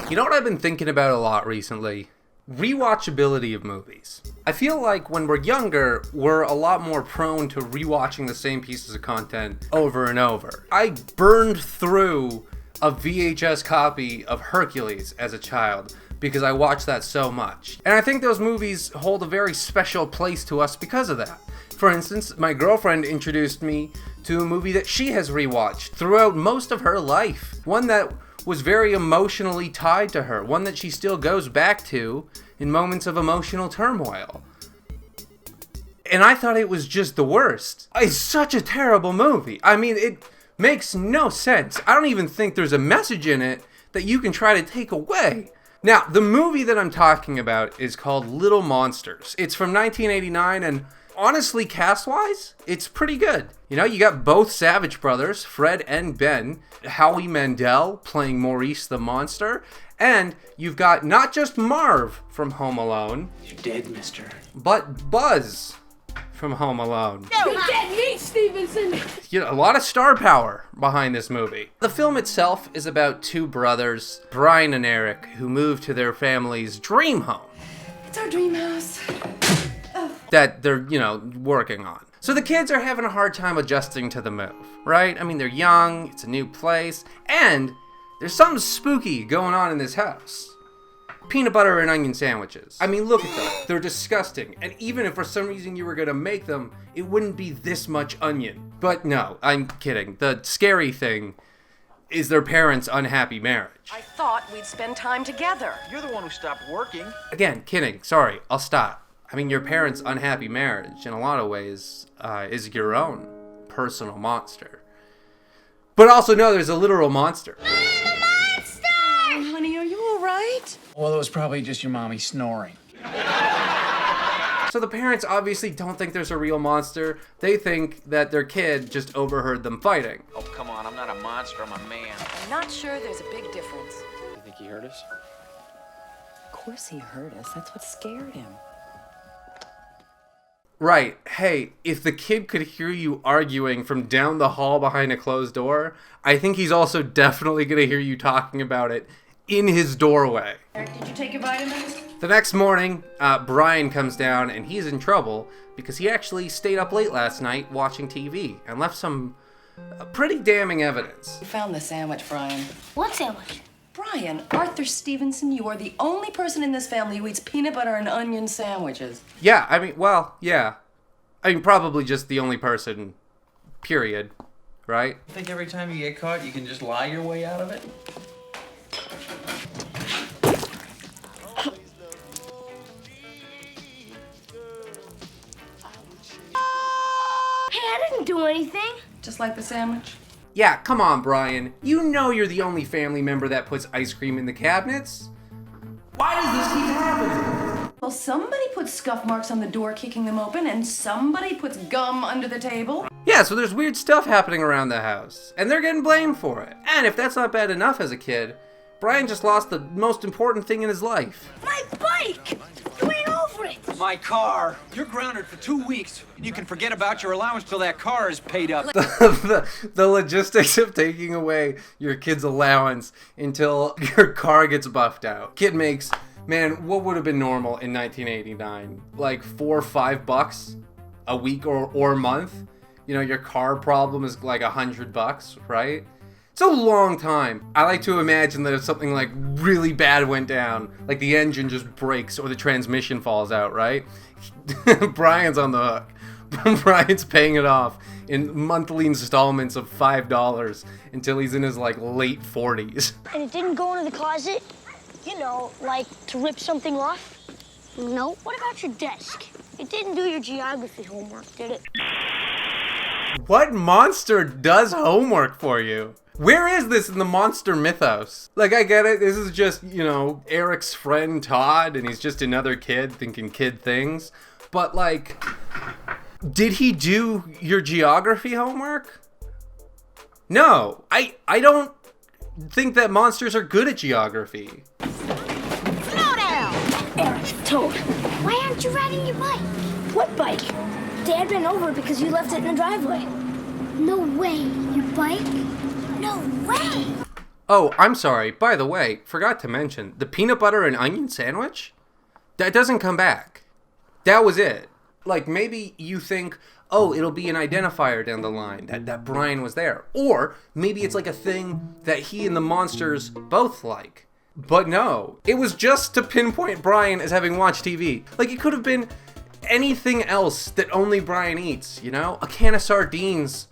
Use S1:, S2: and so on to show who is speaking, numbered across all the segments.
S1: You know what I've been thinking about a lot recently? Rewatchability of movies. I feel like when we're younger, we're a lot more prone to rewatching the same pieces of content over and over. I burned through a VHS copy of Hercules as a child because I watched that so much. And I think those movies hold a very special place to us because of that. For instance, my girlfriend introduced me to a movie that she has rewatched throughout most of her life. One that was very emotionally tied to her. One that she still goes back to in moments of emotional turmoil. And I thought it was just the worst. It's such a terrible movie. I mean, it makes no sense. I don't even think there's a message in it that you can try to take away. Now, the movie that I'm talking about is called Little Monsters. It's from 1989, and honestly, cast-wise, it's pretty good. You know, you got both Savage brothers, Fred and Ben, Howie Mandel playing Maurice the Monster, and you've got not just Marv from Home Alone.
S2: You're dead, mister.
S1: But Buzz from Home Alone.
S3: You're dead meat, Stevenson!
S1: You know, a lot of star power behind this movie. The film itself is about two brothers, Brian and Eric, who move to their family's dream home.
S3: It's our dream house.
S1: That they're, working on. So the kids are having a hard time adjusting to the move, right? I mean, they're young, it's a new place, and there's something spooky going on in this house. Peanut butter and onion sandwiches. I mean, look at them. They're disgusting. And even if for some reason you were gonna make them, it wouldn't be this much onion. But no, I'm kidding. The scary thing is their parents' unhappy marriage.
S4: I thought we'd spend time together.
S2: You're the one who stopped working.
S1: Again, kidding. Sorry, I'll stop. I mean, your parents' unhappy marriage, in a lot of ways, is your own personal monster. But also know there's a literal monster.
S3: I'm a monster! Oh, honey, are you all right?
S2: Well, it was probably just your mommy snoring.
S1: So the parents obviously don't think there's a real monster. They think that their kid just overheard them fighting.
S2: Oh, come on. I'm not a monster. I'm a man.
S4: I'm not sure there's a big difference.
S2: You think he heard us?
S4: Of course he heard us. That's what scared him.
S1: Right. Hey, if the kid could hear you arguing from down the hall behind a closed door, I think he's also definitely going to hear you talking about it in his doorway.
S3: Eric, did you take your vitamins?
S1: The next morning, Brian comes down and he's in trouble because he actually stayed up late last night watching TV and left some pretty damning evidence.
S3: You found the sandwich, Brian.
S5: What sandwich?
S3: Brian, Arthur Stevenson, you are the only person in this family who eats peanut butter and onion sandwiches.
S1: Yeah, I mean, probably just the only person, period, right?
S2: You think every time you get caught, you can just lie your way out of it?
S5: Hey, I didn't do anything.
S3: Just like the sandwich?
S1: Yeah, come on, Brian. You know you're the only family member that puts ice cream in the cabinets. Why does this keep happening?
S3: Well, somebody puts scuff marks on the door kicking them open, and somebody puts gum under the table.
S1: Yeah, so there's weird stuff happening around the house, and they're getting blamed for it. And if that's not bad enough as a kid, Brian just lost the most important thing in his life.
S5: My bike! You ain't over it!
S6: My car. You're grounded for 2 weeks. You can forget about your allowance till that car is paid up.
S1: the logistics of taking away your kid's allowance until your car gets buffed out. Kid makes, man, what would have been normal in 1989? Like $4 or $5 a week or a month? You know, your car problem is like $100, right? It's a long time. I like to imagine that if something like really bad went down, like the engine just breaks or the transmission falls out, right? Brian's on the hook. Brian's paying it off in monthly installments of $5 until he's in his like late 40s.
S5: And it didn't go into the closet? You know, like to rip something off? No. What about your desk? It didn't do your geography homework, did it?
S1: What monster does homework for you? Where is this in the monster mythos? Like, I get it, this is just, Eric's friend Todd, and he's just another kid thinking kid things. But, like, did he do your geography homework? No, I don't think that monsters are good at geography.
S5: Slow down! Eric, Toad, why aren't you riding your bike? What bike? Dad ran over because you left it in the driveway. No way. Your bike? No way!
S1: Oh, I'm sorry. By the way, forgot to mention, the peanut butter and onion sandwich? That doesn't come back. That was it. Like, maybe you think, oh, it'll be an identifier down the line, that Brian was there. Or maybe it's like a thing that he and the monsters both like. But no, it was just to pinpoint Brian as having watched TV. Like, it could have been anything else that only Brian eats, you know? A can of sardines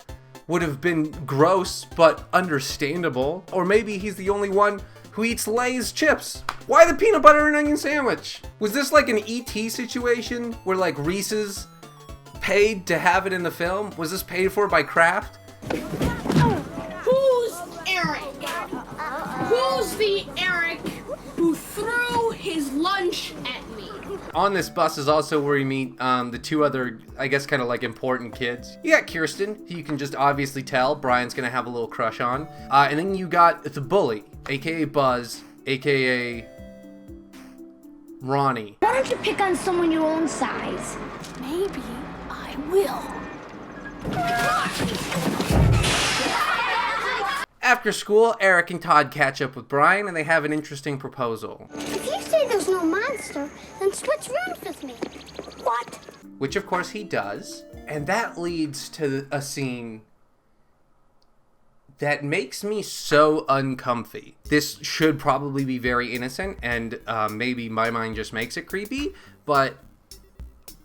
S1: would have been gross, but understandable. Or maybe he's the only one who eats Lay's chips. Why the peanut butter and onion sandwich? Was this like an E.T. situation where like Reese's paid to have it in the film? Was this paid for by Kraft?
S7: Who's Eric? Who's the Eric who threw his lunch at me?
S1: On this bus is also where you meet the two other, I guess, kind of like important kids. You got Kirsten, who you can just obviously tell Brian's gonna have a little crush on. And then you got the bully, aka Buzz, aka Ronnie.
S5: Why don't you pick on someone your own size?
S7: Maybe I will.
S1: After school, Eric and Todd catch up with Brian and they have an interesting proposal.
S5: If you say there's no monster, then switch rooms with me. What?
S1: Which of course he does. And that leads to a scene that makes me so uncomfy. This should probably be very innocent and maybe my mind just makes it creepy, but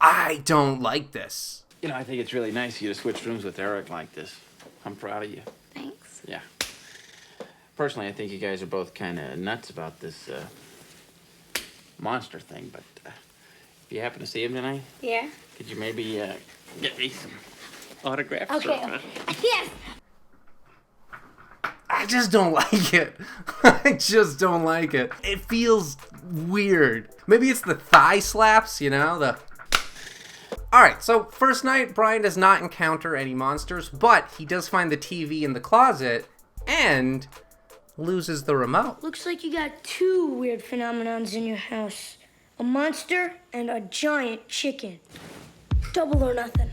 S1: I don't like this.
S2: You know, I think it's really nice of you to switch rooms with Eric like this. I'm proud of you.
S5: Thanks.
S2: Yeah. Personally, I think you guys are both kind of nuts about this monster thing, but if you happen to see him tonight,
S5: Yeah?
S2: could you maybe get me some autographs?
S5: Okay. Yes!
S1: I just don't like it. I just don't like it. It feels weird. Maybe it's the thigh slaps, you know, Alright, so first night, Brian does not encounter any monsters, but he does find the TV in the closet and loses the remote.
S5: Looks like you got two weird phenomenons in your house. A monster and a giant chicken. Double or nothing.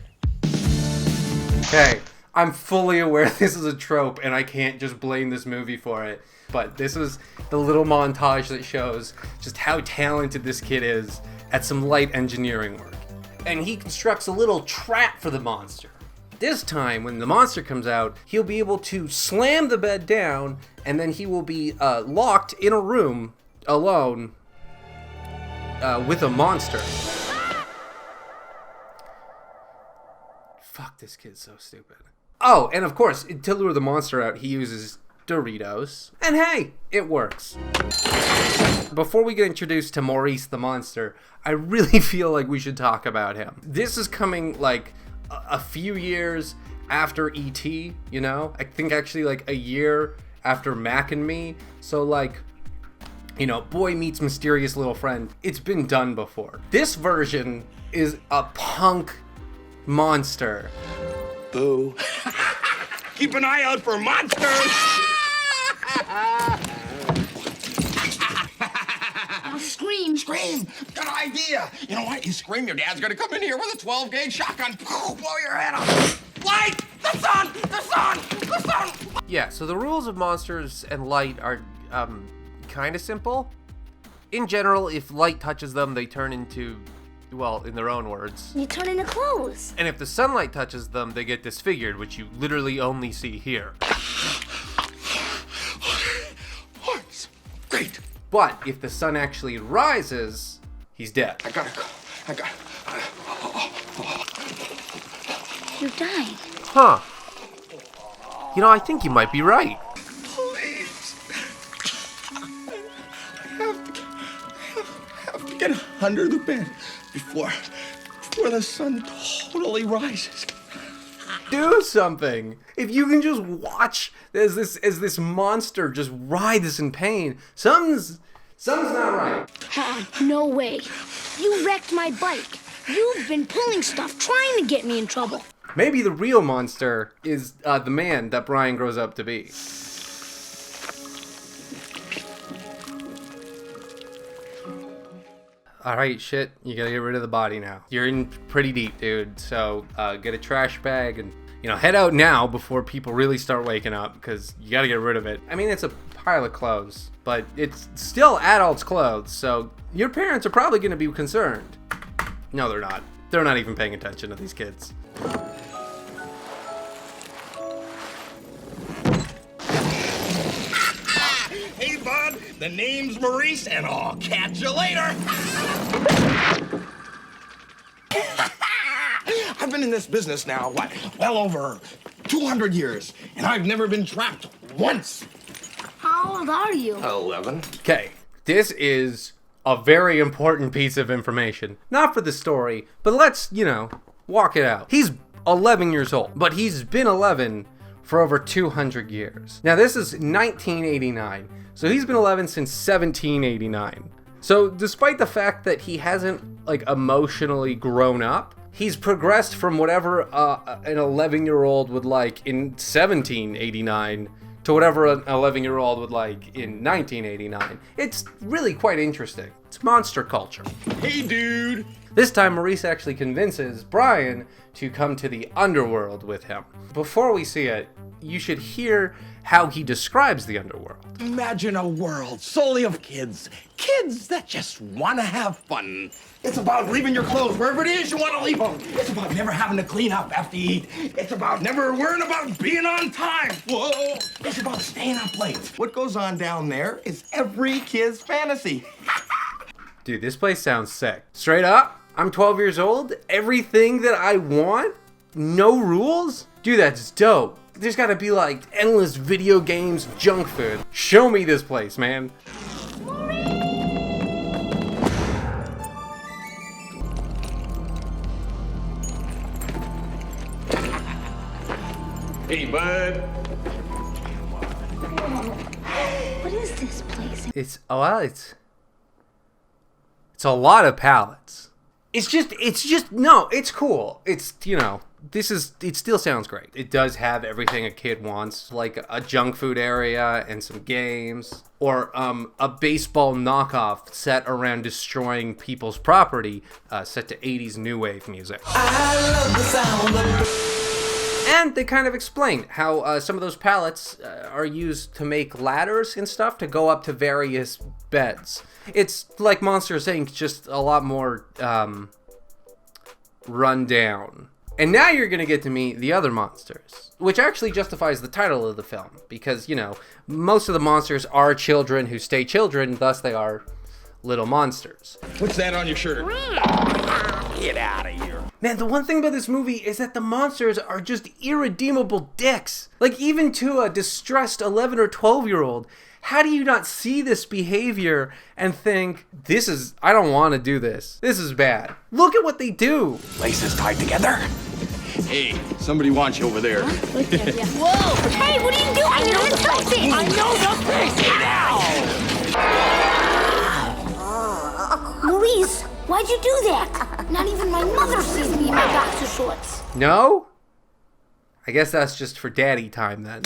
S1: Okay, I'm fully aware this is a trope and I can't just blame this movie for it, but this is the little montage that shows just how talented this kid is at some light engineering work. And he constructs a little trap for the monster. This time, when the monster comes out, he'll be able to slam the bed down, and then he will be locked in a room alone with a monster. Fuck, this kid's so stupid. Oh, and of course, to lure the monster out, he uses Doritos. And hey, it works. Before we get introduced to Maurice the monster, I really feel like we should talk about him. This is coming like a few years after E.T., you know? I think actually like a year after Mac and Me. So like, you know, boy meets mysterious little friend. It's been done before. This version is a punk monster.
S8: Boo. Keep an eye out for monsters!
S7: Now scream.
S8: Scream! Good idea! You know what? You scream, your dad's gonna come in here with a 12-gauge shotgun. Blow your head off. Light! The sun! The sun! The sun!
S9: Yeah, so the rules of monsters and light are kind of simple. In general, if light touches them, they turn into, well, in their own words.
S5: You turn into clothes.
S9: And if the sunlight touches them, they get disfigured, which you literally only see here.
S8: Hearts! Great!
S1: But if the sun actually rises, he's dead.
S8: I gotta go.
S5: You're dying.
S9: Huh. You know, I think you might be right.
S8: Please. I have to get under the bed before the sun totally rises.
S1: Do something. If you can just watch as this monster just writhes in pain, something's not right.
S5: No way. You wrecked my bike. You've been pulling stuff, trying to get me in trouble.
S1: Maybe the real monster is the man that Brian grows up to be. Alright, shit, you gotta get rid of the body now. You're in pretty deep, dude, so get a trash bag and, you know, head out now before people really start waking up, because you gotta get rid of it. I mean, it's a pile of clothes, but it's still adults' clothes, so your parents are probably going to be concerned. No, they're not. They're not even paying attention to these kids.
S8: Hey, bud, the name's Maurice, and I'll catch you later. I've been in this business now, well over 200 years, and I've never been trapped once.
S5: How old are you?
S8: 11.
S1: Okay, this is a very important piece of information. Not for the story, but let's, walk it out. He's 11 years old, but he's been 11 for over 200 years. Now, this is 1989, so he's been 11 since 1789. So, despite the fact that he hasn't, emotionally grown up, he's progressed from whatever an 11-year-old would like in 1789 to whatever an 11-year-old would like in 1989. It's really quite interesting. It's monster culture.
S8: Hey, dude.
S1: This time, Maurice actually convinces Brian to come to the underworld with him. Before we see it, you should hear how he describes the underworld.
S8: Imagine a world solely of kids. Kids that just want to have fun. It's about leaving your clothes wherever it is you want to leave them. It's about never having to clean up after you eat. It's about never worrying about being on time. Whoa! It's about staying up late. What goes on down there is every kid's fantasy.
S1: Dude, this place sounds sick. Straight up, I'm 12 years old. Everything that I want? No rules? Dude, that's dope. There's gotta be endless video games, junk food. Show me this place, man.
S8: Hey, bud.
S5: What is this place?
S1: It's a lot of pallets. It's cool. It still sounds great. It does have everything a kid wants, like a junk food area and some games, or a baseball knockoff set around destroying people's property, set to 80's new wave music. I love the sound of... And they kind of explain how some of those pallets are used to make ladders and stuff to go up to various beds. It's like Monsters Inc., just a lot more run down. And now you're going to get to meet the other monsters, which actually justifies the title of the film, because, most of the monsters are children who stay children, thus they are little monsters.
S8: What's that on your shirt? Get out of here.
S1: Man, the one thing about this movie is that the monsters are just irredeemable dicks. Even to a distressed 11 or 12-year-old, how do you not see this behavior and think, I don't want to do this. This is bad. Look at what they do.
S8: Laces tied together. Hey, somebody wants you over there.
S5: Whoa! Hey, what are you doing? I know the Maurice, why'd you do that? Not even my mother sees me in my boxer shorts.
S1: No? I guess that's just for daddy time then.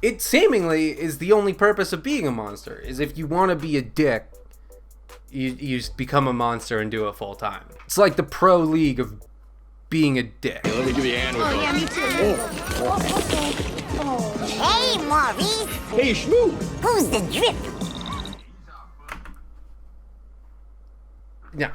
S1: It seemingly is the only purpose of being a monster, is if you want to be a dick, you become a monster and do it full time. It's like the pro league of being a dick.
S8: Let me give you a hand with
S5: Oh, yeah, me too.
S10: Hey, Maurice.
S8: Hey, Shmoo.
S10: Who's the drip?
S1: No.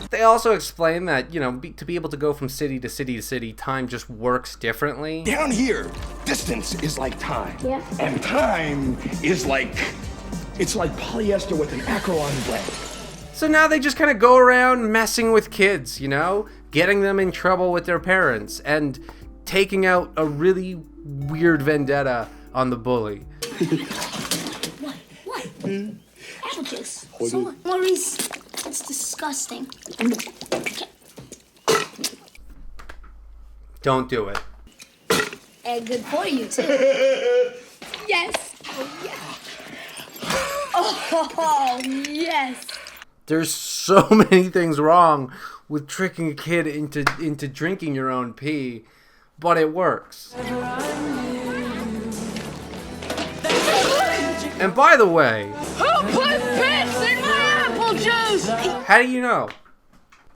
S1: They also explain that, to be able to go from city to city to city, time just works differently.
S8: Down here, distance is like time.
S5: Yeah.
S8: And time is it's like polyester with an acrylic blend.
S1: So now they just kind of go around messing with kids, getting them in trouble with their parents, and taking out a really weird vendetta on the bully.
S5: What? Apple juice. Maurice, it's disgusting.
S1: Don't do it.
S5: And good for you, too. Yes. Oh, yeah. Oh, yes.
S1: There's so many things wrong with tricking a kid into drinking your own pee, but it works. And by the way,
S7: Who put piss in my apple juice?
S1: how do you know?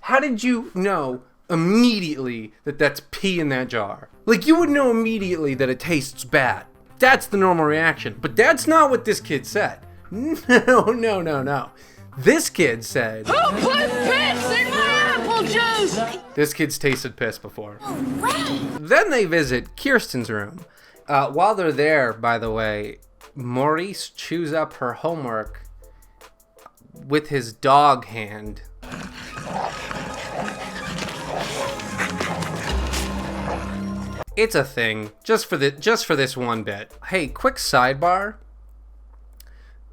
S1: How did you know immediately that that's pee in that jar? You would know immediately that it tastes bad. That's the normal reaction. But that's not what this kid said. No. This kid said,
S7: Who put piss in my apple juice?
S1: this kid's tasted piss before.
S10: No way.
S1: Then they visit Kirsten's room. While they're there, by the way, Maurice chews up her homework with his dog hand. It's a thing, just for this one bit. Hey, quick sidebar.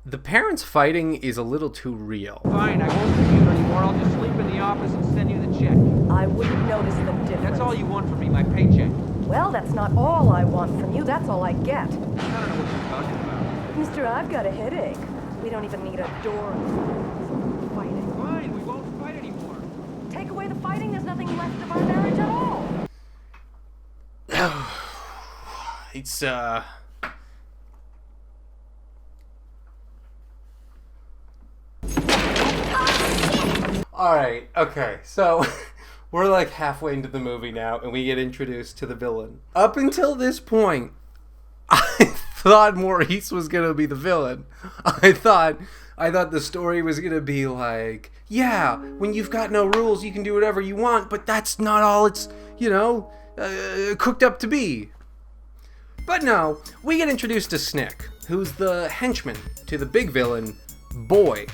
S1: The parents fighting is a little too real.
S6: Fine, I won't see you anymore. I'll just sleep in the office and send you the check.
S4: I wouldn't notice the difference.
S6: That's all you want from me, my paycheck.
S4: Well, that's not all I want from you. That's all I get.
S6: I don't know what you're talking about.
S4: Mister, I've got a headache. We don't even need a door. Fighting.
S6: Fine, we won't fight anymore.
S4: Take away the fighting, there's nothing left of our marriage at all.
S1: It's, Alright, okay, so we're like halfway into the movie now, and we get introduced to the villain. Up until this point, I thought Maurice was gonna be the villain. I thought the story was gonna be like, yeah, when you've got no rules, you can do whatever you want, but that's not all it's, cooked up to be. But no, we get introduced to Snick, who's the henchman to the big villain, Boy.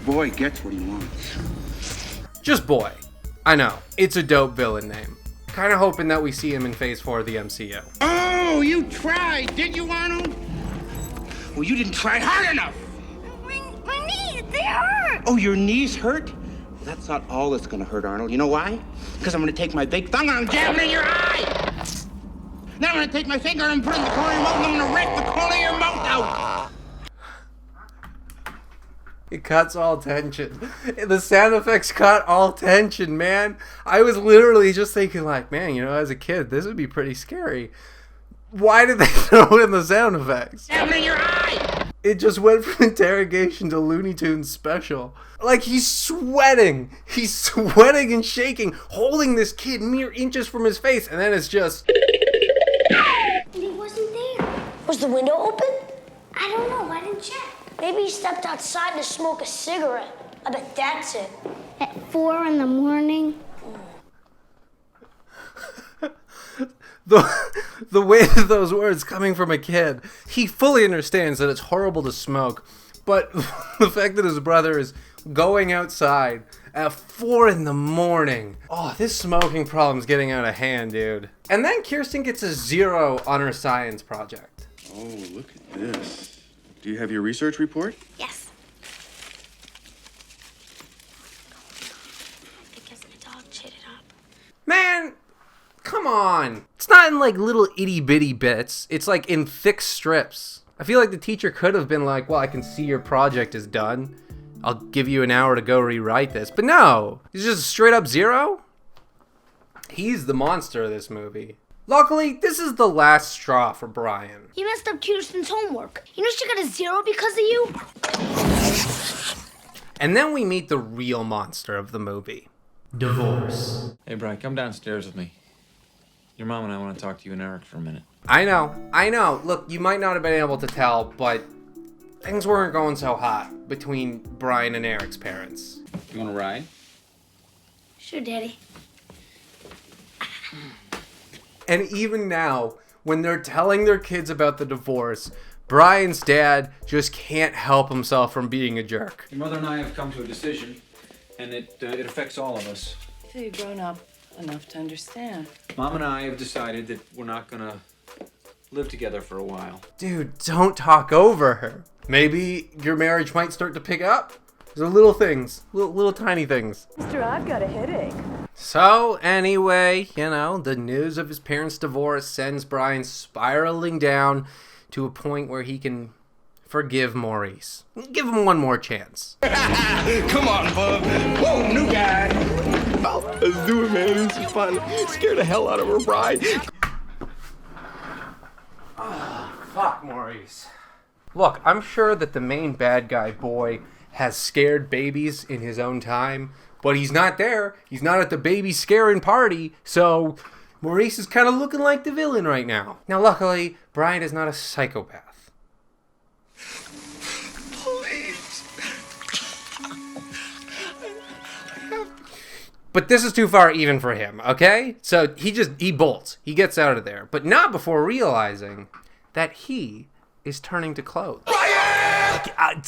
S8: Boy gets what he wants.
S1: Just Boy. I know, it's a dope villain name. Kinda hoping that we see him in Phase 4 of the MCU.
S8: Oh, you tried, did you, Arnold? Well, you didn't try hard enough.
S5: My knees, they hurt.
S8: Oh, your knees hurt? Well, that's not all that's gonna hurt, Arnold. You know why? Because I'm gonna take my big thumb and I'm jamming it in your eye. Now I'm gonna take my finger and put it in the corner of your mouth and I'm gonna rip the corner of your mouth out.
S1: It cuts all tension. The sound effects cut all tension, man. I was literally just thinking like, man, as a kid, this would be pretty scary. Why did they throw in the sound effects?
S8: Jamming it in your eye.
S1: It just went from interrogation to Looney Tunes special. Like, he's sweating. He's sweating and shaking, holding this kid mere inches from his face, and then it's just...
S5: He wasn't there. Was the window open? I don't know. I didn't check. Maybe he stepped outside to smoke a cigarette. I bet that's it. At 4 in the morning?
S1: The way that those words coming from a kid, he fully understands that it's horrible to smoke, but the fact that his brother is going outside at 4 in the morning. Oh, this smoking problem's getting out of hand, dude. And then Kirsten gets a 0 on her science project.
S11: Oh, look at this. Do you have your research report?
S5: Yes. Because the dog chewed it up.
S1: Man, come on. It's not in like little itty bitty bits. It's like in thick strips. I feel like the teacher could have been like, well, I can see your project is done. I'll give you an hour to go rewrite this. But no, he's just a straight up 0. He's the monster of this movie. Luckily, this is the last straw for Brian.
S5: You messed up Kirsten's homework. You know she got a 0 because of you?
S1: And then we meet the real monster of the movie. Divorce.
S2: Hey, Brian, come downstairs with me. Your mom and I want to talk to you and Eric for a minute.
S1: I know. Look, you might not have been able to tell, but things weren't going so hot between Brian and Eric's parents.
S2: You want to ride?
S5: Sure, Daddy.
S1: And even now, when they're telling their kids about the divorce, Brian's dad just can't help himself from being a jerk.
S6: Your mother and I have come to a decision, and it affects all of us.
S4: So you've grown up enough to understand.
S6: Mom and I have decided that we're not gonna live together for a while.
S1: Dude, don't talk over her. Maybe your marriage might start to pick up. There's little things, little tiny things.
S4: Mister, I've got a headache.
S1: So anyway, the news of his parents' divorce sends Brian spiraling down to a point where he can forgive Maurice. Give him one more chance.
S8: Come on, bub. Whoa, new guy. Oh, let's do it, man. This is fun. Scare the hell out of her bride.
S1: Fuck Maurice. Look, I'm sure that the main bad guy, Boy, has scared babies in his own time, but he's not there. He's not at the baby scaring party, so Maurice is kind of looking like the villain right now. Now, luckily, Brian is not a psychopath.
S8: Please.
S1: But this is too far even for him, okay? So he bolts. He gets out of there. But not before realizing that he is turning to clothes.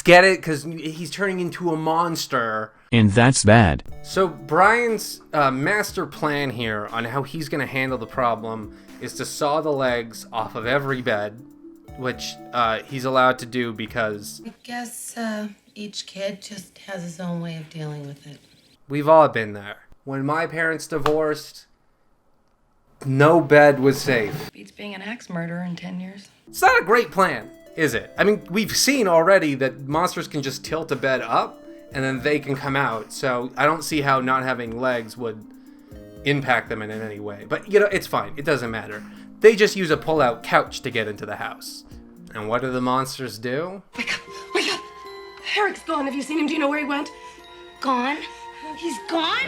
S1: Get it? Because he's turning into a monster.
S12: And that's bad.
S1: So Brian's master plan here on how he's going to handle the problem is to saw the legs off of every bed, which he's allowed to do because...
S13: I guess each kid just has his own way of dealing with it.
S1: We've all been there. When my parents divorced, no bed was safe.
S3: Beats being an axe murderer in 10 years.
S1: It's not a great plan, is it? I mean, we've seen already that monsters can just tilt a bed up and then they can come out. So I don't see how not having legs would impact them in any way. But, you know, it's fine. It doesn't matter. They just use a pull-out couch to get into the house. And what do the monsters do?
S3: Wake up! Wake up! Eric's gone. Have you seen him? Do you know where he went?
S5: Gone? He's gone?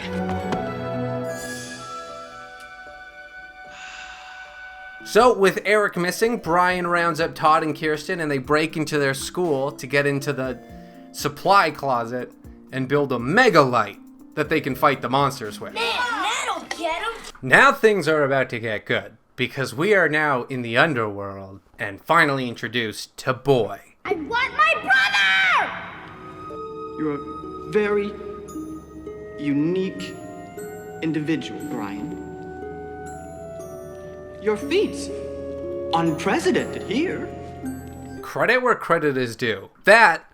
S1: So, with Eric missing, Brian rounds up Todd and Kirsten and they break into their school to get into the supply closet and build a mega light that they can fight the monsters with.
S5: Man, that'll get him.
S1: Now things are about to get good, because we are now in the underworld and finally introduced to Boy.
S5: I want my brother!
S14: You're a very unique individual, Brian. Your feat's unprecedented here.
S1: Credit where credit is due. That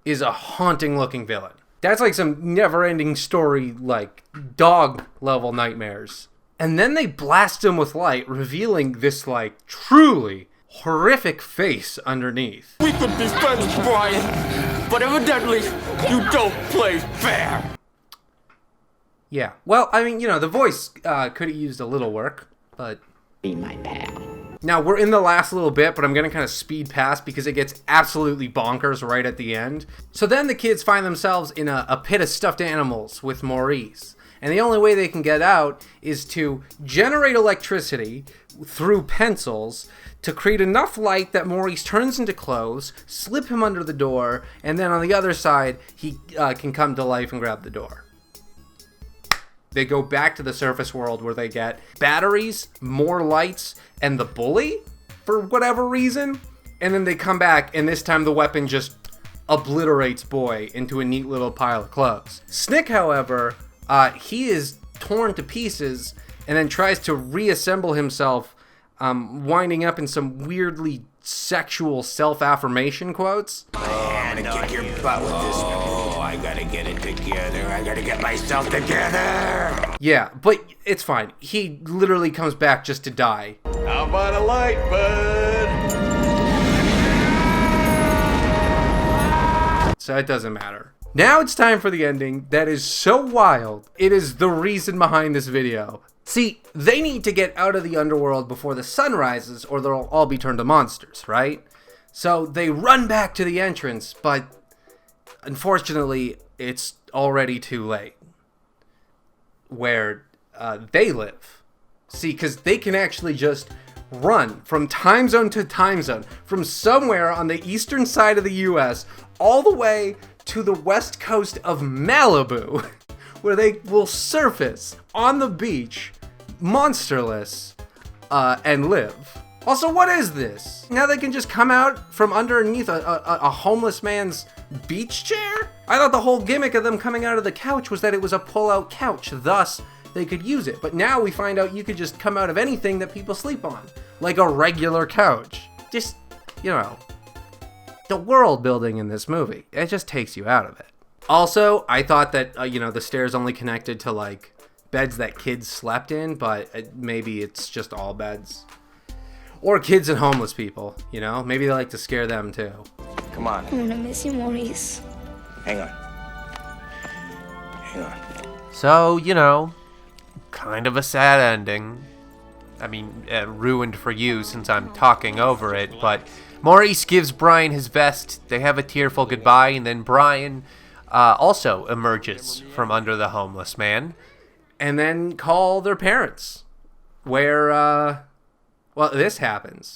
S1: is a haunting looking villain. That's like some never-ending story, like dog level nightmares. And then they blast him with light, revealing this like truly horrific face underneath.
S8: We could be friends, Brian, but evidently you don't play fair.
S1: Yeah, well, I mean, you know, the voice could have used a little work, but...
S2: Be my pal.
S1: Now, we're in the last little bit, but I'm going to kind of speed past because it gets absolutely bonkers right at the end. So then the kids find themselves in a pit of stuffed animals with Maurice. And the only way they can get out is to generate electricity through pencils to create enough light that Maurice turns into clothes, slip him under the door, and then on the other side, he can come to life and grab the door. They go back to the surface world where they get batteries, more lights, and the bully for whatever reason. And then they come back, and this time the weapon just obliterates Boy into a neat little pile of clothes. Snick, however, he is torn to pieces and then tries to reassemble himself, winding up in some weirdly sexual self-affirmation quotes.
S8: I'm gonna kick your butt with this. I gotta get it together. I gotta get myself together.
S1: Yeah, but it's fine. He literally comes back just to die.
S8: How about a light, bud?
S1: So it doesn't matter. Now it's time for the ending that is so wild. It is the reason behind this video. See, they need to get out of the underworld before the sun rises or they'll all be turned to monsters, right? So they run back to the entrance, but unfortunately, it's already too late. Where they live. See, because they can actually just run from time zone to time zone, from somewhere on the eastern side of the US, all the way to the west coast of Malibu, where they will surface on the beach, monsterless, and live. Also, what is this? Now they can just come out from underneath a homeless man's beach chair? I thought the whole gimmick of them coming out of the couch was that it was a pull-out couch, thus they could use it. But now we find out you could just come out of anything that people sleep on, like a regular couch. Just, you know, the world building in this movie, it just takes you out of it. Also, I thought that, you know, the stairs only connected to, like, beds that kids slept in, but maybe it's just all beds. Or kids and homeless people, you know? Maybe they like to scare them, too.
S8: Come on.
S5: I'm gonna miss you, Maurice.
S8: Hang on. Hang on.
S9: So, you know, kind of a sad ending. I mean, ruined for you since I'm talking over it, but Maurice gives Brian his vest, they have a tearful goodbye, and then Brian also emerges from under the homeless man.
S1: And then call their parents. where, well, this happens.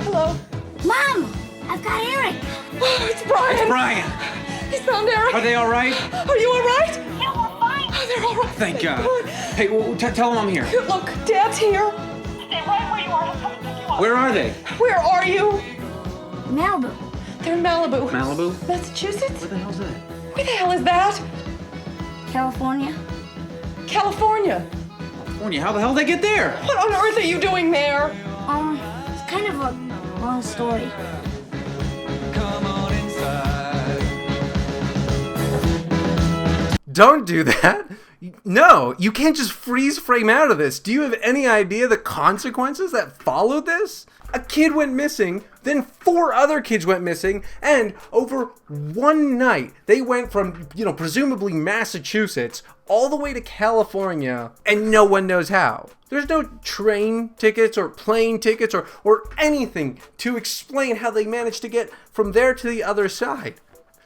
S3: Hello.
S5: Mom, I've got Eric.
S3: Oh, it's Brian.
S6: It's Brian.
S3: He's found Eric.
S6: Are they all right?
S3: Are you all right?
S5: Yeah, we're fine.
S3: Oh, they're all right.
S6: Thank God. Hey, well, tell them I'm here.
S3: Here, look, Dad's here.
S5: Stay right where you are. I'll come pick you up.
S6: Where are they?
S3: Where are you?
S5: Malibu.
S3: They're in Malibu.
S6: Malibu?
S3: Massachusetts?
S6: What the hell's that?
S3: Where the hell is that?
S5: California.
S3: California.
S6: California. How the hell did they get there?
S3: What on earth are you doing there?
S5: It's kind of a long story.
S1: Don't do that. No, you can't just freeze frame out of this. Do you have any idea the consequences that followed this? A kid went missing, then 4 other kids went missing, and over one night, they went from, presumably Massachusetts all the way to California, and no one knows how. There's no train tickets or plane tickets or anything to explain how they managed to get from there to the other side.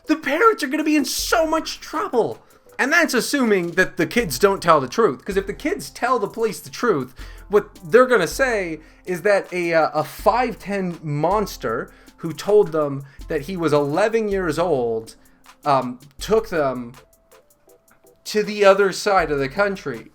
S1: The parents are going to be in so much trouble. And that's assuming that the kids don't tell the truth. Because if the kids tell the police the truth, what they're going to say is that a 5'10" monster who told them that he was 11 years old took them to the other side of the country.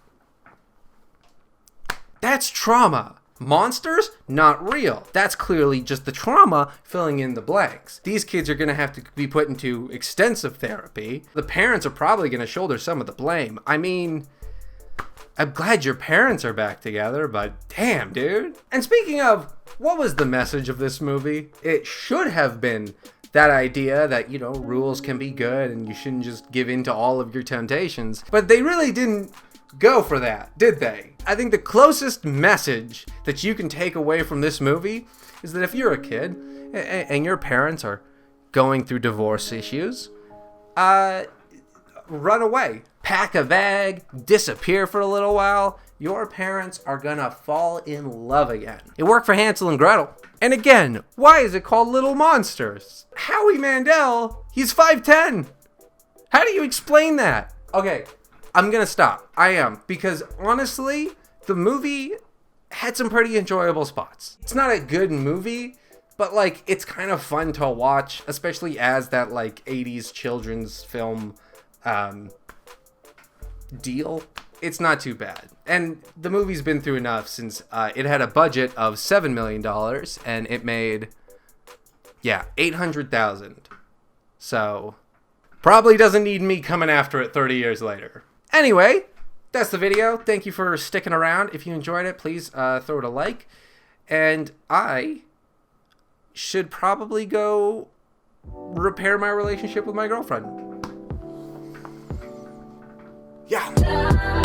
S1: That's trauma. Monsters? Not real. That's clearly just the trauma filling in the blanks. These kids are going to have to be put into extensive therapy. The parents are probably going to shoulder some of the blame. I mean, I'm glad your parents are back together, but damn, dude. And speaking of, what was the message of this movie? It should have been that idea that, rules can be good and you shouldn't just give in to all of your temptations. But they really didn't go for that, did they? I think the closest message that you can take away from this movie is that if you're a kid and your parents are going through divorce issues, run away. Pack a bag, disappear for a little while. Your parents are gonna fall in love again. It worked for Hansel and Gretel. And again, why is it called Little Monsters? Howie Mandel, he's 5'10". How do you explain that? Okay, I'm gonna stop. I am. Because honestly, the movie had some pretty enjoyable spots. It's not a good movie, but it's kind of fun to watch, especially as that 80s children's film deal. It's not too bad. And the movie's been through enough since it had a budget of $7 million and it made, $800,000. So, probably doesn't need me coming after it 30 years later. Anyway, that's the video. Thank you for sticking around. If you enjoyed it, please throw it a like. And I should probably go repair my relationship with my girlfriend. Yeah.